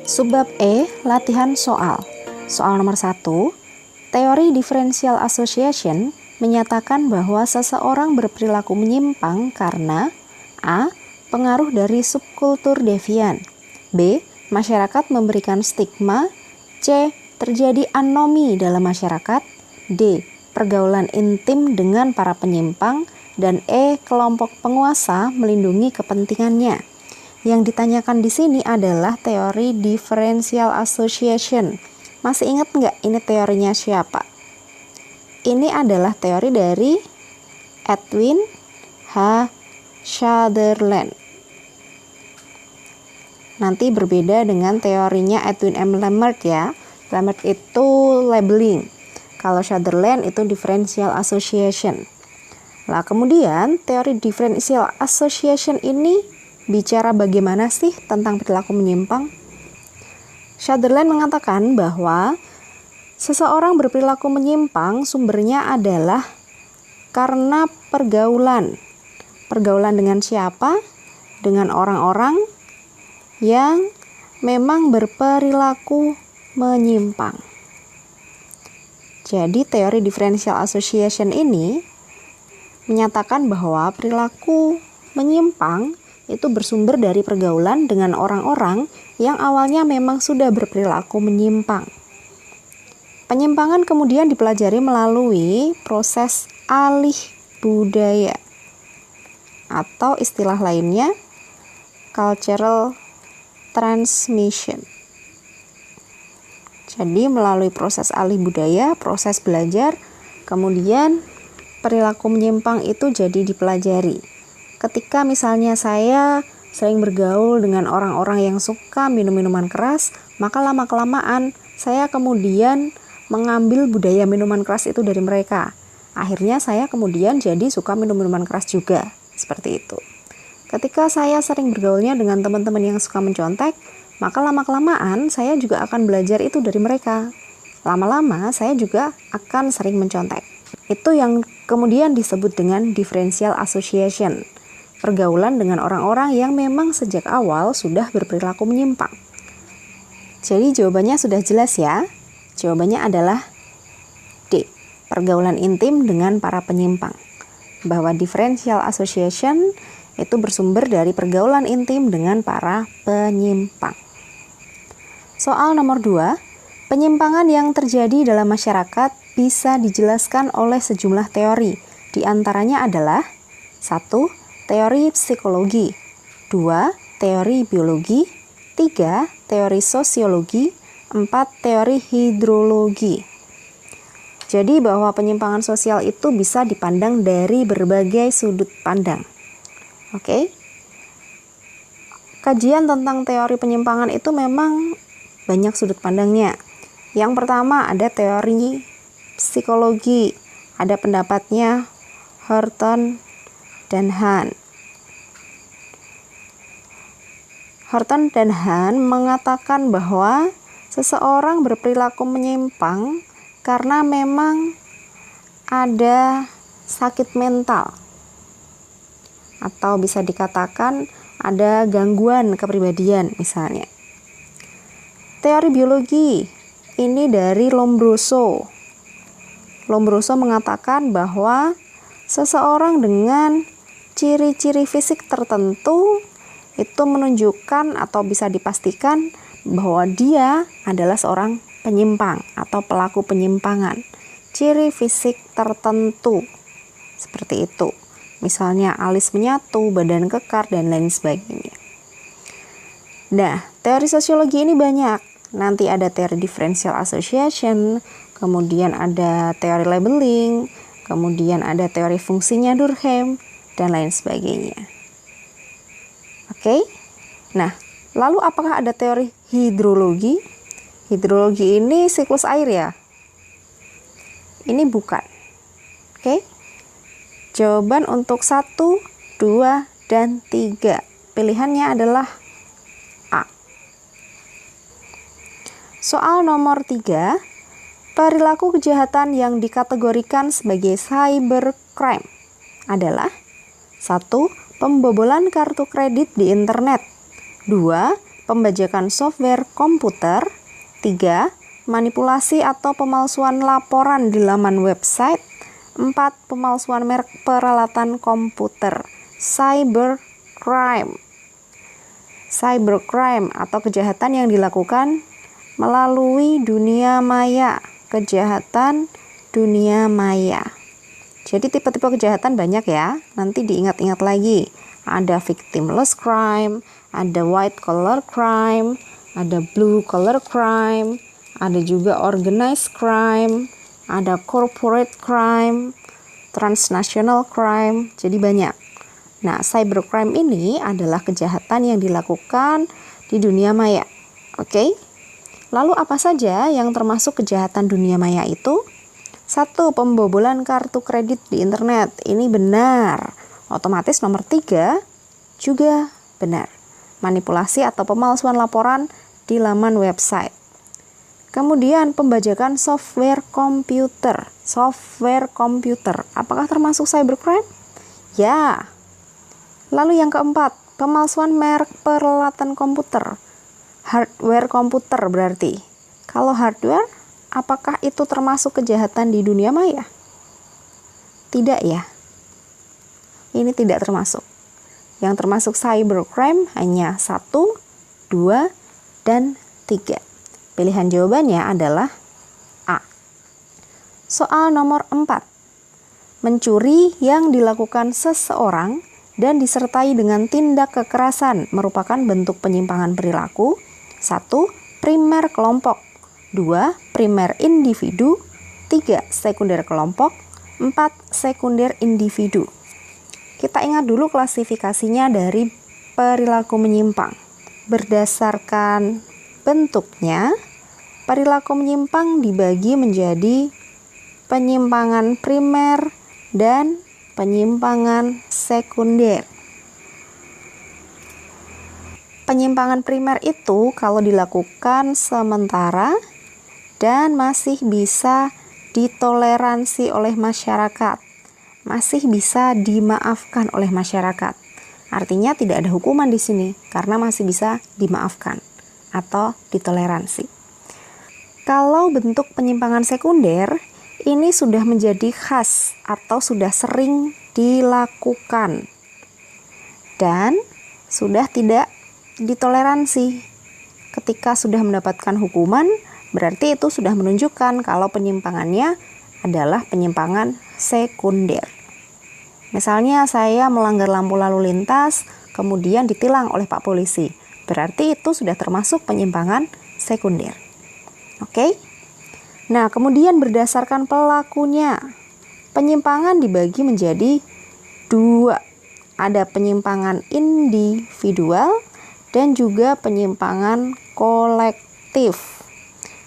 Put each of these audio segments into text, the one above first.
Subbab E, latihan soal. Soal nomor 1, teori differential association menyatakan bahwa seseorang berperilaku menyimpang karena A. Pengaruh dari subkultur devian, B. Masyarakat memberikan stigma, C. Terjadi anomi dalam masyarakat, D. Pergaulan intim dengan para penyimpang, dan E. Kelompok penguasa melindungi kepentingannya. Yang ditanyakan di sini adalah teori differential association. Masih ingat nggak ini teorinya siapa? Ini adalah teori dari Edwin H. Sutherland. Nanti berbeda dengan teorinya Edwin M. Lammert ya. Lammert itu labeling. Kalau Sutherland itu differential association. Nah, kemudian teori differential association ini bicara bagaimana sih tentang perilaku menyimpang? Sutherland mengatakan bahwa seseorang berperilaku menyimpang sumbernya adalah karena pergaulan. Pergaulan dengan siapa? Dengan orang-orang yang memang berperilaku menyimpang. Jadi teori differential association ini menyatakan bahwa perilaku menyimpang itu bersumber dari pergaulan dengan orang-orang yang awalnya memang sudah berperilaku menyimpang. Penyimpangan kemudian dipelajari melalui proses alih budaya atau istilah lainnya cultural transmission. Jadi melalui proses alih budaya, proses belajar, kemudian perilaku menyimpang itu jadi dipelajari. Ketika misalnya saya sering bergaul dengan orang-orang yang suka minum minuman keras, maka lama-kelamaan saya kemudian mengambil budaya minuman keras itu dari mereka. Akhirnya saya kemudian jadi suka minum minuman keras juga, seperti itu. Ketika saya sering bergaulnya dengan teman-teman yang suka mencontek, maka lama-kelamaan saya juga akan belajar itu dari mereka. Lama-lama saya juga akan sering mencontek. Itu yang kemudian disebut dengan differential association. Pergaulan dengan orang-orang yang memang sejak awal sudah berperilaku menyimpang. Jadi jawabannya sudah jelas ya. Jawabannya adalah D. Pergaulan intim dengan para penyimpang. Bahwa differential association itu bersumber dari pergaulan intim dengan para penyimpang. Soal nomor 2, penyimpangan yang terjadi dalam masyarakat bisa dijelaskan oleh sejumlah teori. Di antaranya adalah 1. Teori psikologi, 2. Teori biologi, 3. Teori sosiologi, 4. Teori hidrologi. Jadi bahwa penyimpangan sosial itu bisa dipandang dari berbagai sudut pandang. Oke. Kajian tentang teori penyimpangan itu memang banyak sudut pandangnya. Yang pertama ada teori psikologi, ada pendapatnya Horton dan Hahn. Horton dan Hahn mengatakan bahwa seseorang berperilaku menyimpang karena memang ada sakit mental atau bisa dikatakan ada gangguan kepribadian misalnya. Teori biologi ini dari Lombroso. Lombroso mengatakan bahwa seseorang dengan ciri-ciri fisik tertentu itu menunjukkan atau bisa dipastikan bahwa dia adalah seorang penyimpang atau pelaku penyimpangan. Ciri fisik tertentu seperti itu. Misalnya alis menyatu, badan kekar, dan lain sebagainya. Nah, teori sosiologi ini banyak. Nanti ada teori differential association, kemudian ada teori labeling, kemudian ada teori fungsinya Durkheim, dan lain sebagainya. Oke, nah lalu apakah ada teori hidrologi? Hidrologi ini siklus air ya? Ini bukan. Oke, jawaban untuk 1, 2, dan 3. Pilihannya adalah A. Soal nomor 3, perilaku kejahatan yang dikategorikan sebagai cybercrime adalah 1. Pembobolan kartu kredit di internet, 2. pembajakan software komputer. 3. Manipulasi atau pemalsuan laporan di laman website. 4. Pemalsuan merek peralatan komputer. Cybercrime. Cybercrime atau kejahatan yang dilakukan melalui dunia maya. Kejahatan dunia maya. Jadi tipe-tipe kejahatan banyak ya. Nanti diingat-ingat lagi. Ada victimless crime, ada white collar crime, ada blue collar crime, ada juga organized crime, ada corporate crime, transnational crime, jadi banyak. Nah, cybercrime ini adalah kejahatan yang dilakukan di dunia maya. Oke? Lalu apa saja yang termasuk kejahatan dunia maya itu? 1. Pembobolan kartu kredit di internet. Ini benar. Otomatis nomor 3 juga benar. Manipulasi atau pemalsuan laporan di laman website. Kemudian pembajakan software komputer. Software komputer. Apakah termasuk cybercrime? Ya. Lalu yang keempat, pemalsuan merek peralatan komputer. Hardware komputer berarti. Kalau hardware, apakah itu termasuk kejahatan di dunia maya? Tidak ya. Ini tidak termasuk. Yang termasuk cybercrime hanya 1, 2, dan 3. Pilihan jawabannya adalah A. Soal nomor 4. Mencuri yang dilakukan seseorang dan disertai dengan tindak kekerasan merupakan bentuk penyimpangan perilaku. 1. Primer kelompok. 2. Primer individu. 3. Sekunder kelompok. 4. Sekunder individu. Kita ingat dulu klasifikasinya dari perilaku menyimpang. Berdasarkan bentuknya, perilaku menyimpang dibagi menjadi penyimpangan primer dan penyimpangan sekunder. Penyimpangan primer itu kalau dilakukan sementara dan masih bisa ditoleransi oleh masyarakat, masih bisa dimaafkan oleh masyarakat. Artinya tidak ada hukuman di sini karena masih bisa dimaafkan atau ditoleransi. Kalau bentuk penyimpangan sekunder ini sudah menjadi khas atau sudah sering dilakukan dan sudah tidak ditoleransi. Ketika sudah mendapatkan hukuman, berarti itu sudah menunjukkan kalau penyimpangannya adalah penyimpangan sekunder. Misalnya saya melanggar lampu lalu lintas, kemudian ditilang oleh Pak Polisi. Berarti itu sudah termasuk penyimpangan sekunder. Oke? Nah, kemudian berdasarkan pelakunya, penyimpangan dibagi menjadi 2. Ada penyimpangan individual dan juga penyimpangan kolektif.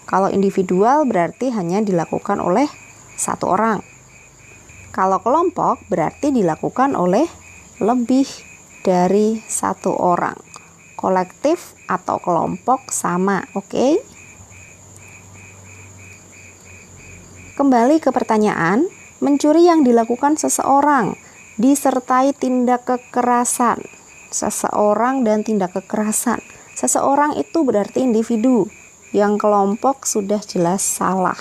Kalau individual berarti hanya dilakukan oleh satu orang. Kalau kelompok berarti dilakukan oleh lebih dari satu orang. Kolektif atau kelompok sama, oke? Kembali ke pertanyaan, mencuri yang dilakukan seseorang disertai tindak kekerasan. Seseorang dan tindak kekerasan. Seseorang itu berarti individu, yang kelompok sudah jelas salah.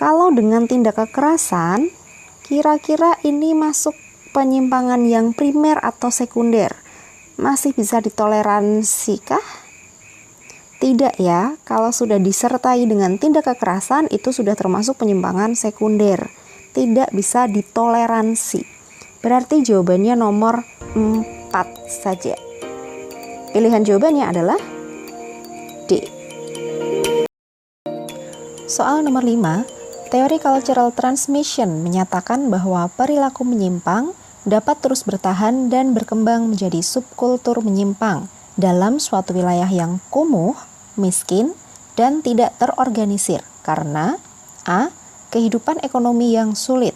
Kalau dengan tindak kekerasan, kira-kira ini masuk penyimpangan yang primer atau sekunder? Masih bisa ditoleransikah? Tidak ya, kalau sudah disertai dengan tindak kekerasan itu sudah termasuk penyimpangan sekunder. Tidak bisa ditoleransi. Berarti jawabannya nomor 4 saja. Pilihan jawabannya adalah D. Soal nomor 5. Teori cultural transmission menyatakan bahwa perilaku menyimpang dapat terus bertahan dan berkembang menjadi subkultur menyimpang dalam suatu wilayah yang kumuh, miskin, dan tidak terorganisir karena A. Kehidupan ekonomi yang sulit,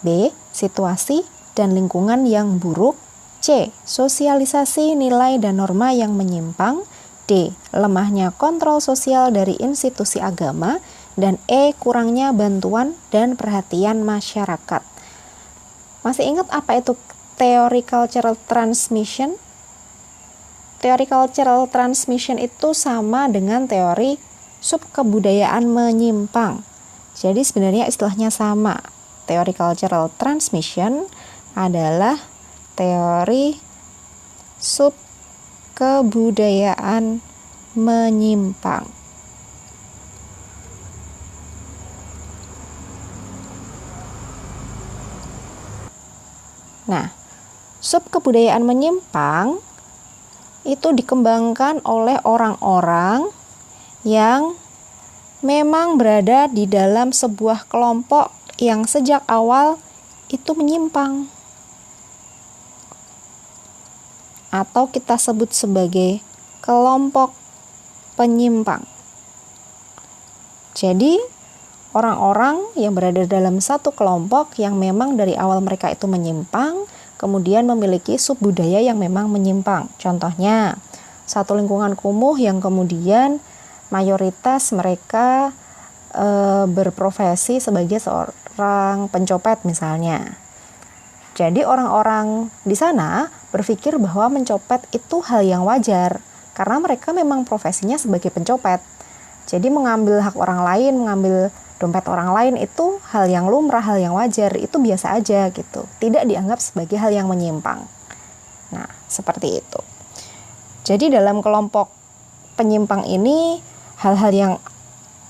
B. Situasi dan lingkungan yang buruk, C. Sosialisasi nilai dan norma yang menyimpang, D. Lemahnya kontrol sosial dari institusi agama, dan E. Kurangnya bantuan dan perhatian masyarakat. Masih ingat apa itu teori cultural transmission? teori cultural transmission itu sama dengan teori subkebudayaan menyimpang. Jadi sebenarnya istilahnya sama. Teori cultural transmission adalah teori subkebudayaan menyimpang. Nah, subkebudayaan menyimpang itu dikembangkan oleh orang-orang yang memang berada di dalam sebuah kelompok yang sejak awal itu menyimpang. Atau kita sebut sebagai kelompok penyimpang. Jadi, orang-orang yang berada dalam satu kelompok yang memang dari awal mereka itu menyimpang, kemudian memiliki subbudaya yang memang menyimpang. Contohnya, satu lingkungan kumuh yang kemudian mayoritas mereka berprofesi sebagai seorang pencopet misalnya. Jadi orang-orang di sana berpikir bahwa mencopet itu hal yang wajar, karena mereka memang profesinya sebagai pencopet. Jadi mengambil hak orang lain, mengambil dompet orang lain itu hal yang lumrah, hal yang wajar, itu biasa aja gitu. Tidak dianggap sebagai hal yang menyimpang. Nah, seperti itu. Jadi dalam kelompok penyimpang ini, hal-hal yang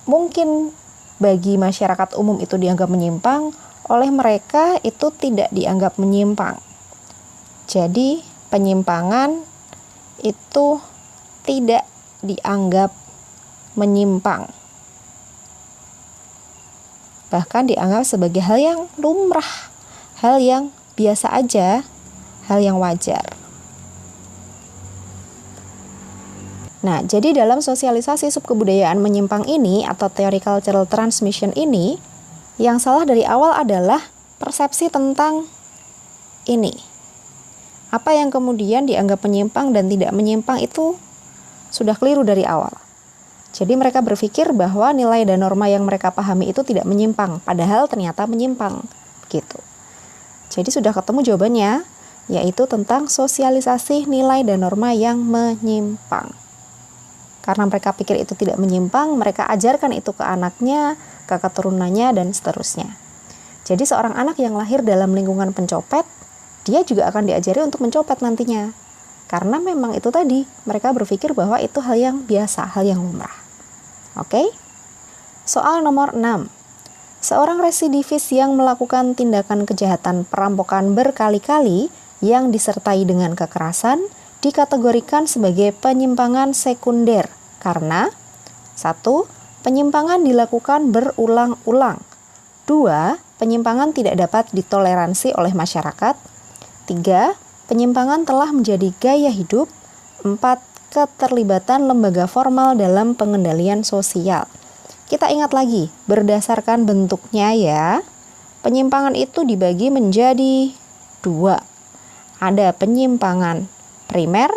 mungkin bagi masyarakat umum itu dianggap menyimpang, oleh mereka itu tidak dianggap menyimpang. Jadi penyimpangan itu tidak dianggap menyimpang. Bahkan dianggap sebagai hal yang lumrah, hal yang biasa aja, hal yang wajar. Nah, jadi dalam sosialisasi subkebudayaan menyimpang ini atau teori cultural transmission ini, yang salah dari awal adalah persepsi tentang ini. Apa yang kemudian dianggap menyimpang dan tidak menyimpang itu sudah keliru dari awal. Jadi mereka berpikir bahwa nilai dan norma yang mereka pahami itu tidak menyimpang, padahal ternyata menyimpang, gitu. Jadi sudah ketemu jawabannya, yaitu tentang sosialisasi nilai dan norma yang menyimpang. Karena mereka pikir itu tidak menyimpang, mereka ajarkan itu ke anaknya, ke keturunannya, dan seterusnya. Jadi seorang anak yang lahir dalam lingkungan pencopet, dia juga akan diajari untuk mencopet nantinya. Karena memang itu tadi, mereka berpikir bahwa itu hal yang biasa, hal yang lumrah. Oke? Soal nomor 6. Seorang residivis yang melakukan tindakan kejahatan perampokan berkali-kali yang disertai dengan kekerasan dikategorikan sebagai penyimpangan sekunder karena 1. Penyimpangan dilakukan berulang-ulang. 2. Penyimpangan tidak dapat ditoleransi oleh masyarakat. 3. Penyimpangan telah menjadi gaya hidup. 4. Keterlibatan lembaga formal dalam pengendalian sosial. Kita ingat lagi, berdasarkan bentuknya ya, penyimpangan itu dibagi menjadi 2. Ada penyimpangan primer,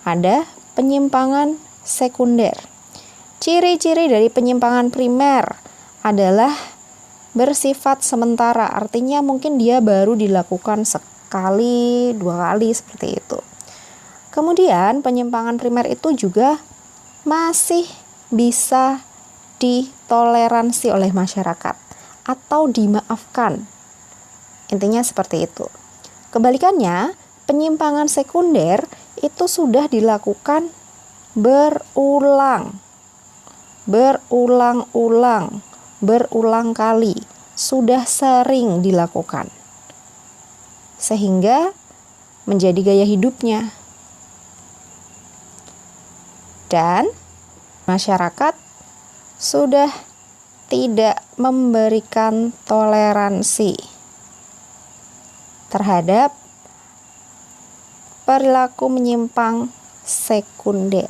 ada penyimpangan sekunder. Ciri-ciri dari penyimpangan primer adalah bersifat sementara, artinya mungkin dia baru dilakukan sekali, 2 kali seperti itu. Kemudian penyimpangan primer itu juga masih bisa ditoleransi oleh masyarakat atau dimaafkan. Intinya seperti itu. Kebalikannya, penyimpangan sekunder itu sudah dilakukan berulang kali, sudah sering dilakukan. Sehingga menjadi gaya hidupnya. Dan masyarakat sudah tidak memberikan toleransi terhadap perilaku menyimpang sekunder.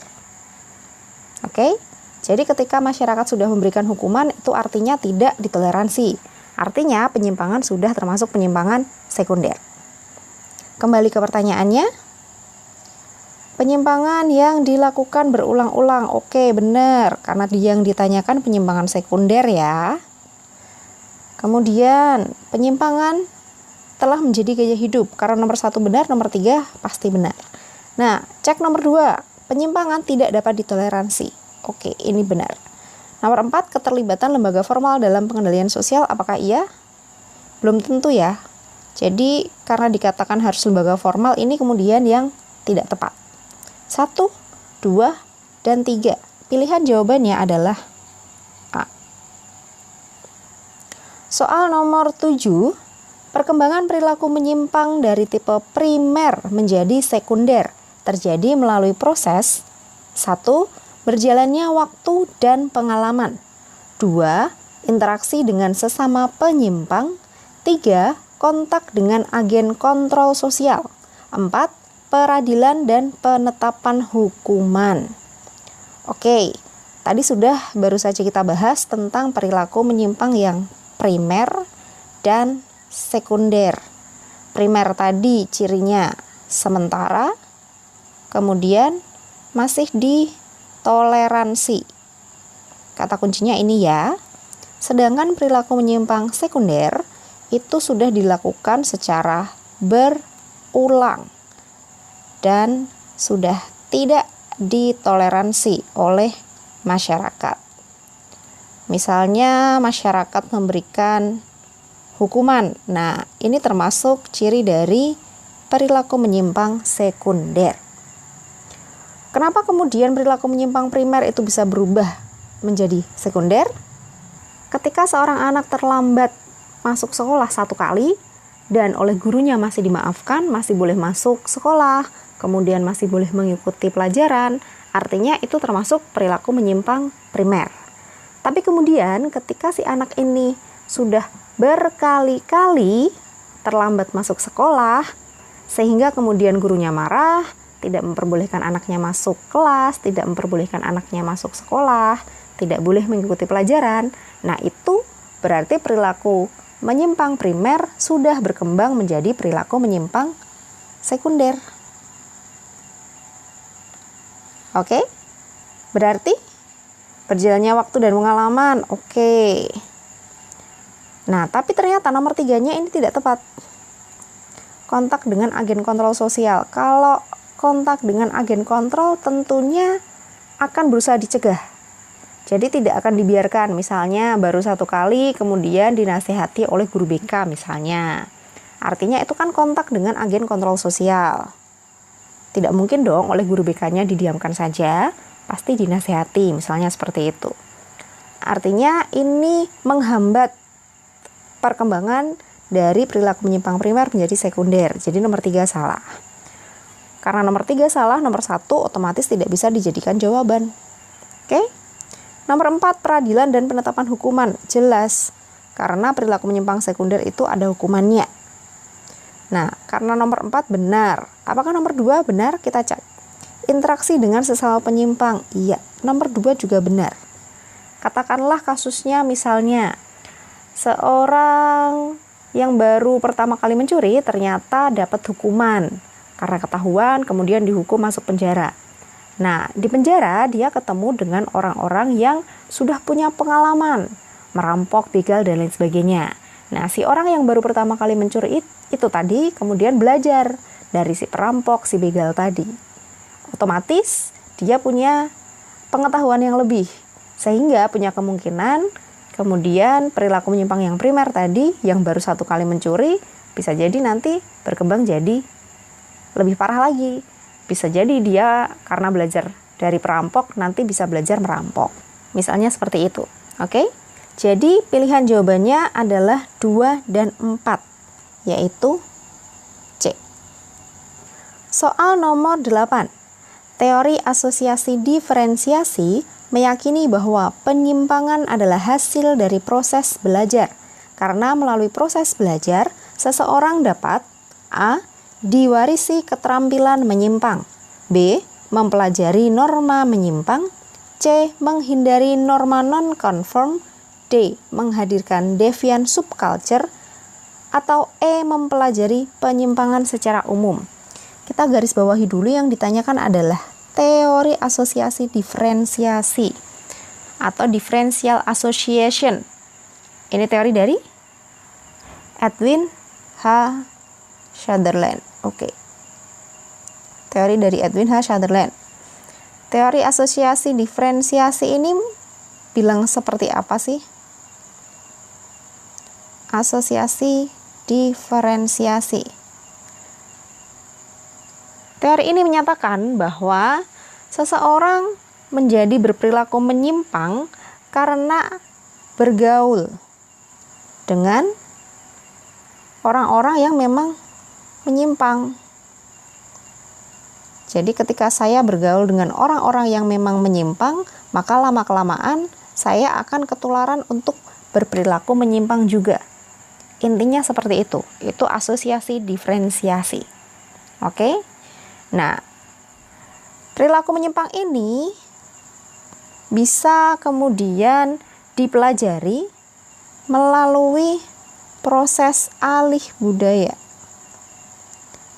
Oke? Jadi ketika masyarakat sudah memberikan hukuman, itu artinya tidak ditoleransi. Artinya penyimpangan sudah termasuk penyimpangan sekunder. Kembali ke pertanyaannya. Penyimpangan yang dilakukan berulang-ulang. Oke, benar. Karena yang ditanyakan penyimpangan sekunder ya. Kemudian, penyimpangan telah menjadi gaya hidup. Karena nomor 1 benar, nomor 3 pasti benar. Nah, cek nomor 2, penyimpangan tidak dapat ditoleransi. Oke, ini benar. Nomor 4, keterlibatan lembaga formal dalam pengendalian sosial, apakah iya? Belum tentu ya. Jadi, karena dikatakan harus lembaga formal, ini kemudian yang tidak tepat. 1, 2, dan 3. Pilihan jawabannya adalah A. Soal nomor 7, perkembangan perilaku menyimpang dari tipe primer menjadi sekunder terjadi melalui proses 1. Berjalannya waktu dan pengalaman. 2. Interaksi dengan sesama penyimpang. 3. Kontak dengan agen kontrol sosial. 4. Peradilan dan penetapan hukuman. Oke, tadi baru saja kita bahas tentang perilaku menyimpang yang primer dan sekunder. Primer tadi cirinya sementara, kemudian masih ditoleransi. Kata kuncinya ini ya. Sedangkan perilaku menyimpang sekunder itu sudah dilakukan secara berulang dan sudah tidak ditoleransi oleh masyarakat. Misalnya masyarakat memberikan hukuman. Nah, ini termasuk ciri dari perilaku menyimpang sekunder. Kenapa kemudian perilaku menyimpang primer itu bisa berubah menjadi sekunder? Ketika seorang anak terlambat masuk sekolah 1 kali dan oleh gurunya masih dimaafkan, masih boleh masuk sekolah, kemudian masih boleh mengikuti pelajaran, artinya itu termasuk perilaku menyimpang primer. Tapi kemudian ketika si anak ini sudah berkali-kali terlambat masuk sekolah, sehingga kemudian gurunya marah, tidak memperbolehkan anaknya masuk kelas, tidak memperbolehkan anaknya masuk sekolah, tidak boleh mengikuti pelajaran. Nah, itu berarti perilaku menyimpang primer sudah berkembang menjadi perilaku menyimpang sekunder. Oke? Berarti berjalannya waktu dan pengalaman. Oke. Nah, tapi ternyata nomor 3-nya ini tidak tepat. Kontak dengan agen kontrol sosial. Kalau kontak dengan agen kontrol tentunya akan berusaha dicegah. Jadi tidak akan dibiarkan, misalnya baru 1 kali kemudian dinasihati oleh guru BK misalnya. Artinya itu kan kontak dengan agen kontrol sosial. Tidak mungkin dong oleh guru BK-nya didiamkan saja, pasti dinasihati, misalnya seperti itu. Artinya ini menghambat perkembangan dari perilaku menyimpang primer menjadi sekunder. Jadi nomor 3 salah. Karena nomor 3 salah, nomor 1 otomatis tidak bisa dijadikan jawaban. Oke? Nomor 4, peradilan dan penetapan hukuman. Jelas, karena perilaku menyimpang sekunder itu ada hukumannya. Nah, karena nomor 4 benar. Apakah nomor 2 benar? Kita cek. Interaksi dengan sesama penyimpang. Iya, nomor 2 juga benar. Katakanlah kasusnya misalnya, seorang yang baru pertama kali mencuri ternyata dapat hukuman. Karena ketahuan, kemudian dihukum masuk penjara. Nah, di penjara dia ketemu dengan orang-orang yang sudah punya pengalaman, merampok, begal, dan lain sebagainya. Nah, si orang yang baru pertama kali mencuri itu tadi kemudian belajar dari si perampok, si begal tadi. Otomatis dia punya pengetahuan yang lebih, sehingga punya kemungkinan kemudian perilaku menyimpang yang primer tadi, yang baru 1 kali mencuri, bisa jadi nanti berkembang jadi lebih parah lagi. Bisa jadi dia karena belajar dari perampok nanti bisa belajar merampok. Misalnya seperti itu. Oke? Jadi pilihan jawabannya adalah 2 dan 4, yaitu C. Soal nomor 8. Teori asosiasi diferensiasi meyakini bahwa penyimpangan adalah hasil dari proses belajar. Karena melalui proses belajar, seseorang dapat A. Diwarisi keterampilan menyimpang. B. Mempelajari norma menyimpang. C. Menghindari norma non-conform. D. Menghadirkan deviant subculture. Atau E. Mempelajari penyimpangan secara umum. Kita garis bawahi dulu yang ditanyakan adalah teori asosiasi diferensiasi atau differential association. Ini teori dari Edwin H. Sutherland. Oke. teori dari Edwin H. Sutherland. Teori asosiasi diferensiasi ini bilang seperti apa sih? Asosiasi diferensiasi. Teori ini menyatakan bahwa seseorang menjadi berperilaku menyimpang karena bergaul dengan orang-orang yang memang menyimpang. Jadi ketika saya bergaul dengan orang-orang yang memang menyimpang, maka lama-kelamaan saya akan ketularan untuk berperilaku menyimpang juga. Intinya seperti itu. Itu asosiasi diferensiasi. Oke? Nah, perilaku menyimpang ini bisa kemudian dipelajari melalui proses alih budaya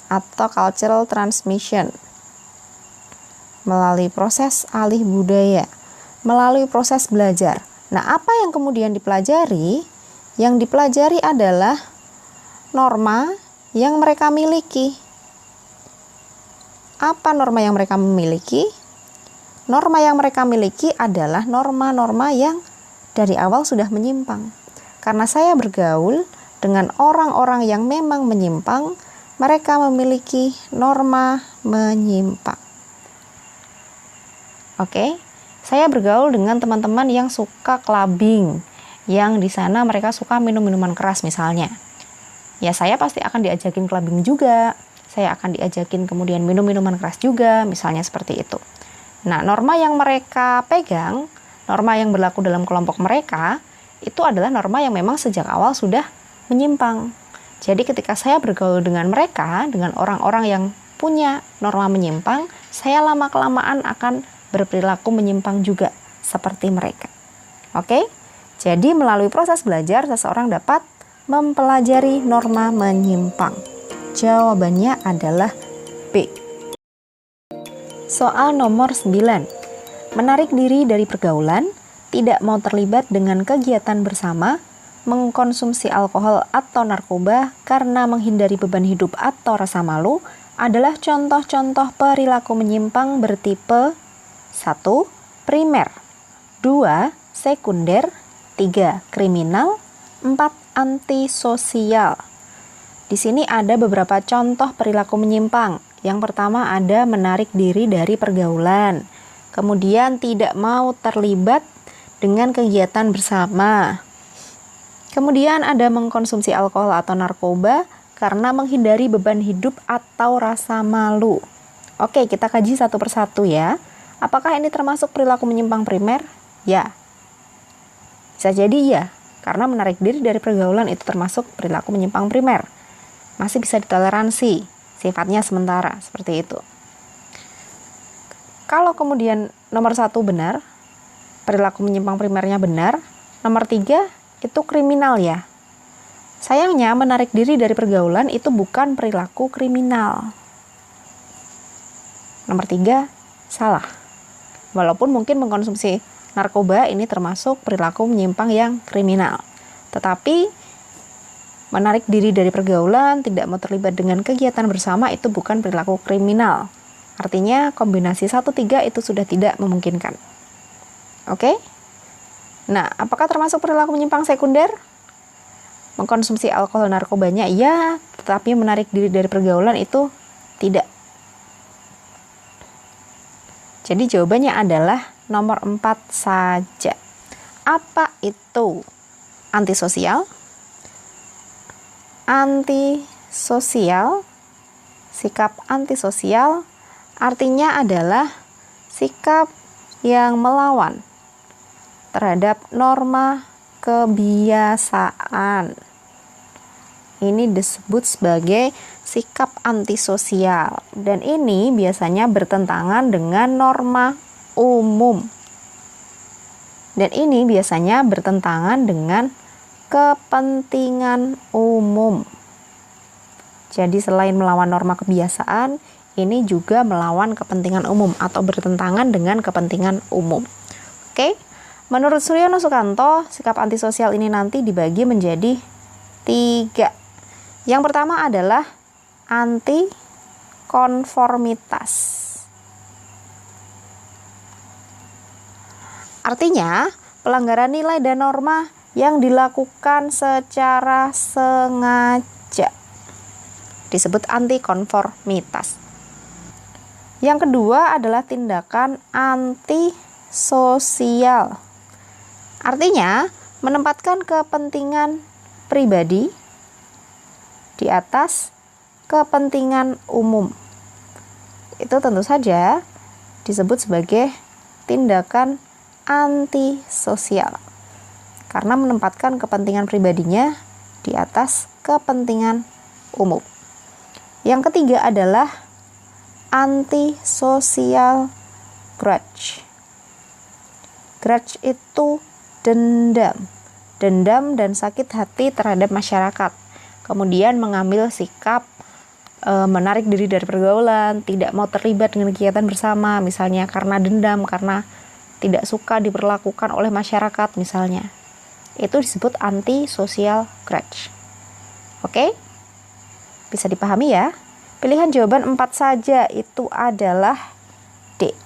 atau cultural transmission. Melalui proses alih budaya, melalui proses belajar. Nah, apa yang kemudian dipelajari? Yang dipelajari adalah norma yang mereka miliki. Apa norma yang mereka miliki? Norma yang mereka miliki adalah norma-norma yang dari awal sudah menyimpang. Karena saya bergaul dengan orang-orang yang memang menyimpang, mereka memiliki norma menyimpang. Oke, saya bergaul dengan teman-teman yang suka clubbing, yang di sana mereka suka minum minuman keras misalnya. Ya saya pasti akan diajakin clubbing juga, saya akan diajakin kemudian minum minuman keras juga, misalnya seperti itu. Nah, norma yang mereka pegang, norma yang berlaku dalam kelompok mereka, itu adalah norma yang memang sejak awal sudah menyimpang. Jadi ketika saya bergaul dengan mereka, dengan orang-orang yang punya norma menyimpang, saya lama-kelamaan akan berperilaku menyimpang juga seperti mereka. Oke? Jadi melalui proses belajar, seseorang dapat mempelajari norma menyimpang. Jawabannya adalah B. Soal nomor 9. Menarik diri dari pergaulan, tidak mau terlibat dengan kegiatan bersama, mengkonsumsi alkohol atau narkoba karena menghindari beban hidup atau rasa malu adalah contoh-contoh perilaku menyimpang bertipe 1. Primer, 2. Sekunder, 3. Kriminal, 4. Antisosial. Di sini ada beberapa contoh perilaku menyimpang. Yang pertama ada menarik diri dari pergaulan. Kemudian tidak mau terlibat dengan kegiatan bersama. Kemudian ada mengkonsumsi alkohol atau narkoba karena menghindari beban hidup atau rasa malu. Oke, kita kaji satu persatu ya. Apakah ini termasuk perilaku menyimpang primer? Ya. Bisa jadi ya, karena menarik diri dari pergaulan itu termasuk perilaku menyimpang primer. Masih bisa ditoleransi, sifatnya sementara, seperti itu. Kalau kemudian nomor 1 benar, perilaku menyimpang primernya benar, nomor 3 itu kriminal ya. Sayangnya menarik diri dari pergaulan itu bukan perilaku kriminal. Nomor 3 salah. Walaupun mungkin mengkonsumsi narkoba ini termasuk perilaku menyimpang yang kriminal. Tetapi menarik diri dari pergaulan, tidak mau terlibat dengan kegiatan bersama itu bukan perilaku kriminal. Artinya kombinasi 1-3 itu sudah tidak memungkinkan. Oke? Nah, apakah termasuk perilaku menyimpang sekunder? Mengkonsumsi alkohol narkobanya iya, tetapi menarik diri dari pergaulan itu tidak. Jadi jawabannya adalah nomor 4 saja. Apa itu antisosial? Antisosial, sikap antisosial artinya adalah sikap yang melawan terhadap norma kebiasaan. Ini disebut sebagai sikap antisosial dan ini biasanya bertentangan dengan norma umum. Dan ini biasanya bertentangan dengan kepentingan umum. Jadi selain melawan norma kebiasaan, ini juga melawan kepentingan umum atau bertentangan dengan kepentingan umum. Oke? Menurut Suryono Sukanto, sikap antisosial ini nanti dibagi menjadi 3. Yang pertama adalah anti konformitas. Artinya, pelanggaran nilai dan norma yang dilakukan secara sengaja disebut antikonformitas. Yang kedua adalah tindakan antisosial. Artinya, menempatkan kepentingan pribadi di atas kepentingan umum. Itu tentu saja disebut sebagai tindakan antisosial, karena menempatkan kepentingan pribadinya di atas kepentingan umum. Yang ketiga adalah antisocial grudge. Grudge itu dendam dan sakit hati terhadap masyarakat. Kemudian mengambil sikap menarik diri dari pergaulan, tidak mau terlibat dengan kegiatan bersama, misalnya karena dendam, karena tidak suka diperlakukan oleh masyarakat misalnya. Itu disebut antisocial grudge. Oke? Bisa dipahami ya? Pilihan jawaban 4 saja itu adalah D.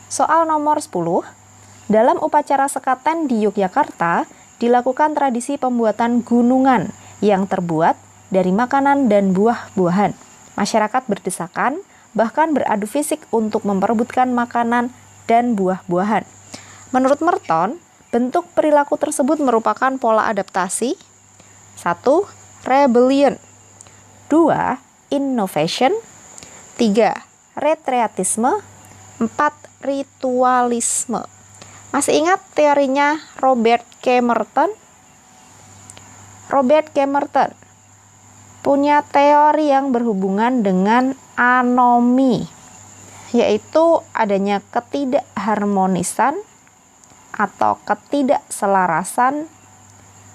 Soal nomor 10. Dalam upacara sekaten di Yogyakarta dilakukan tradisi pembuatan gunungan yang terbuat dari makanan dan buah-buahan. Masyarakat berdesakan, bahkan beradu fisik untuk memperebutkan makanan dan buah-buahan. Menurut Merton, bentuk perilaku tersebut merupakan pola adaptasi. 1. Rebellion. 2. Innovation. 3. Retreatisme. 4. Ritualisme. Masih ingat teorinya Robert K. Merton? Robert K. Merton punya teori yang berhubungan dengan anomi, yaitu adanya ketidakharmonisan atau ketidakselarasan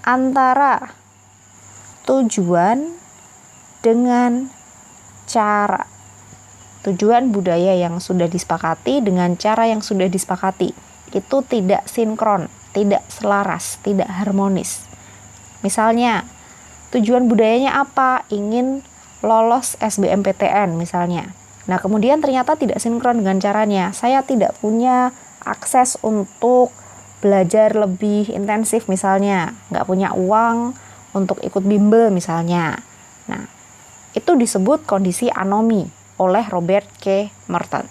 antara tujuan dengan cara. Tujuan budaya yang sudah disepakati dengan cara yang sudah disepakati itu tidak sinkron, tidak selaras, tidak harmonis. Misalnya, tujuan budayanya apa? Ingin lolos SBMPTN misalnya. Nah, kemudian ternyata tidak sinkron dengan caranya. Saya tidak punya akses untuk belajar lebih intensif misalnya. Nggak punya uang untuk ikut bimbel misalnya. Nah, itu disebut kondisi anomi oleh Robert K. Merton.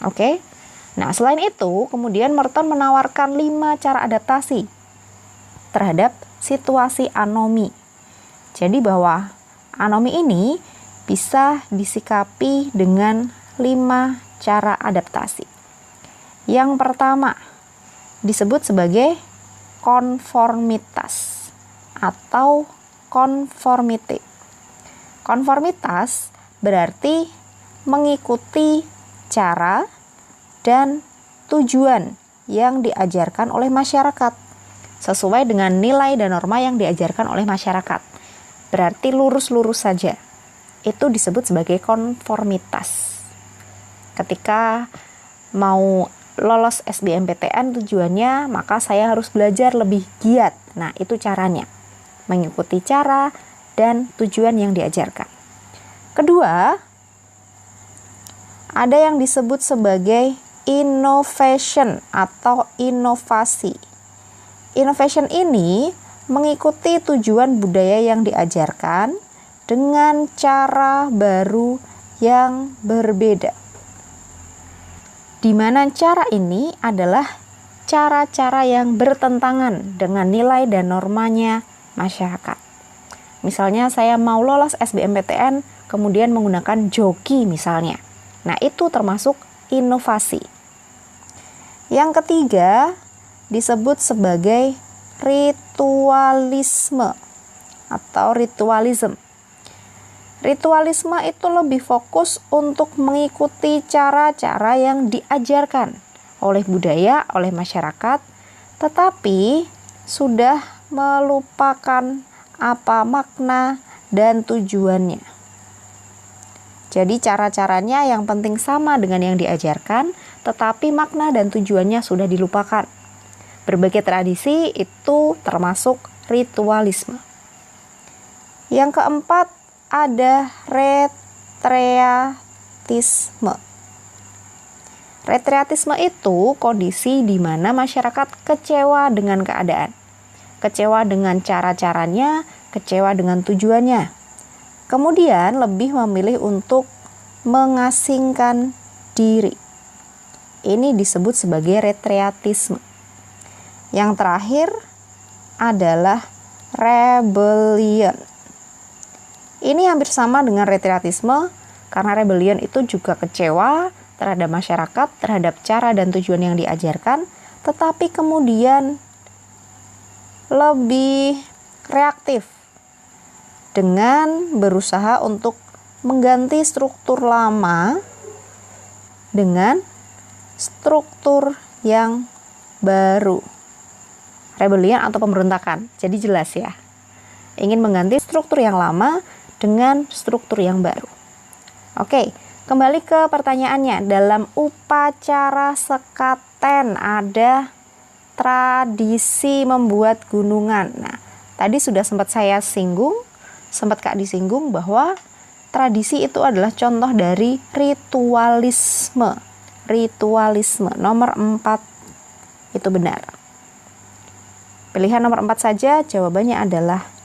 Oke? Nah, selain itu, kemudian Merton menawarkan 5 cara adaptasi terhadap situasi anomi. Jadi bahwa anomi ini bisa disikapi dengan 5 cara adaptasi. Yang pertama disebut sebagai konformitas atau conformity. Konformitas berarti mengikuti cara dan tujuan yang diajarkan oleh masyarakat sesuai dengan nilai dan norma yang diajarkan oleh masyarakat. Berarti lurus-lurus saja. Itu disebut sebagai konformitas. Ketika mau lolos SBMPTN tujuannya, maka saya harus belajar lebih giat. Nah, itu caranya. Mengikuti cara dan tujuan yang diajarkan. Kedua, ada yang disebut sebagai innovation atau inovasi. Innovation ini mengikuti tujuan budaya yang diajarkan dengan cara baru yang berbeda. Di mana cara ini adalah cara-cara yang bertentangan dengan nilai dan normanya masyarakat. Misalnya saya mau lolos SBMPTN, kemudian menggunakan joki misalnya. Nah, itu termasuk inovasi. Yang ketiga disebut sebagai ritualisme atau ritualism. Ritualisme itu lebih fokus untuk mengikuti cara-cara yang diajarkan oleh budaya, oleh masyarakat, tetapi sudah melupakan apa makna dan tujuannya. Jadi cara-caranya yang penting sama dengan yang diajarkan, tetapi makna dan tujuannya sudah dilupakan. Berbagai tradisi itu termasuk ritualisme. Yang keempat ada retreatisme. Retreatisme itu kondisi di mana masyarakat kecewa dengan keadaan, kecewa dengan cara-caranya, kecewa dengan tujuannya. Kemudian lebih memilih untuk mengasingkan diri. Ini disebut sebagai retreatisme. Yang terakhir adalah rebellion. Ini hampir sama dengan retreatisme karena rebellion itu juga kecewa terhadap masyarakat, terhadap cara dan tujuan yang diajarkan, tetapi kemudian lebih reaktif dengan berusaha untuk mengganti struktur lama dengan struktur yang baru. Rebellion atau pemberontakan, jadi jelas ya. Ingin mengganti struktur yang lama dengan struktur yang baru. Oke, kembali ke pertanyaannya. Dalam upacara sekaten ada tradisi membuat gunungan. Nah, tadi sudah sempat saya singgung, sempat Kak disinggung bahwa tradisi itu adalah contoh dari ritualisme. Ritualisme nomor 4 itu benar. Pilihan nomor 4 saja, jawabannya adalah